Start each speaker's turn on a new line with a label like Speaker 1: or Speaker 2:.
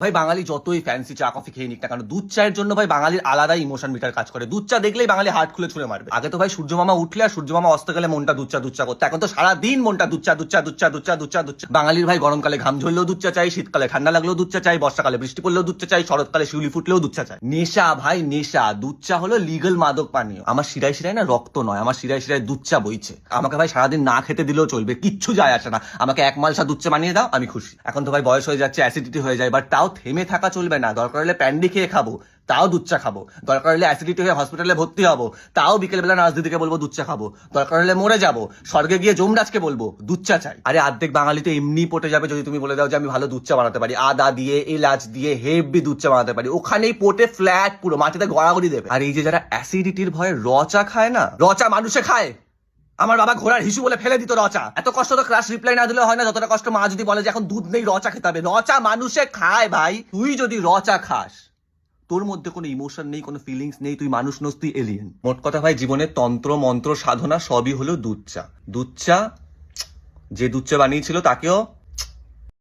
Speaker 1: ভাই বাঙালি যতই ফ্যান্সি চা কফি খেয়ে নিক না কারণ দুধ চায়ের জন্য ভাই বাঙালির আলাদা ইমোশন মিটার কাজ করে। দুধ চা দেখলেই বাঙালি হার্ট খুলে ছুঁড়ে মারবে। আগে তো ভাই সূর্য মামা উঠলে আর সূর্য মামা অস্ত গেলে মনটা দুধ চা করতে, এখন তো সারাদিন মনটা দুধ চা। বাঙালির ভাই গরমকালে ঘাম ঝরলেও দুধ চা চাই, শীতকালে ঠান্ডা লাগলেও দুধ চা চাই, বর্ষাকালে বৃষ্টি পড়লেও দুধ চা চাই, শরৎকালে শিউলি ফুটলেও দুধ চা চাই। নেশা ভাই নেশা, দুধ চা হলো লিগেল মাদক পানীয়। আমার শিরায় শিরায় না রক্ত নয়, আমার শিরায় শিরায় দুধ চা বইছে। আমাকে ভাই সারাদিন না খেতে দিলেও চলবে, কিচ্ছু যায় আসে না। আমাকে এক মালসা দুধ চা বানিয়ে দাও, আমি খুশি। এখন তো ভাই বয়স হয়ে যাচ্ছে, অ্যাসিডিটি হয়ে যায়, বাট তাও থেমে থাকা চলবে না। দরকার হলে প্যান্ডি খেয়ে খাবো, তাও দুধ চা খাবো। দরকার হলে অ্যাসিডিটি হয়ে হসপিটালে ভর্তি হবো, তাও বিকেলবেলা নার্স দিদিকে বলবো দুধ চা খাবো। দরকার হলে মরে যাবো, স্বর্গে গিয়ে যমরাজকে বলবো দুধ চা চাই। আরে অর্ধেক বাঙালি তো এমনি পটে যাবে যদি তুমি বলে দাও যে আমি ভালো দুধ চা বানাতে পারি, আদা দিয়ে এলাচ দিয়ে হেভি দুধ চা বানাতে পারি। ওখানেই পোটে ফ্ল্যাট পুরো মাটিতে গড়াগড়ি দেবে। আর এই যে যারা অ্যাসিডিটির ভয়ে র চা খায় না, র চা মানুষে খায়। আমার বাবা ঘোড়ার হিসু বলে ফেলে দিত রচা। এত কষ্ট তো ক্লাস রিপ্লাই না দিলে হয় না যতটা কষ্ট মা যদি বলে যে এখন দুধ নেই রচা খেতে হবে। রচা মানুষে খায় ভাই। তুই যদি রচা খাস, তোর মধ্যে কোনো ইমোশন নেই, কোনো ফিলিংস নেই, তুই মানুষ নস, তুই এলিয়েন। মোট কথা ভাই জীবনে তন্ত্র মন্ত্র সাধনা সবই হলো দুধ চা। দুধ চা যে দুধ চা বানিয়েছিল তাকেও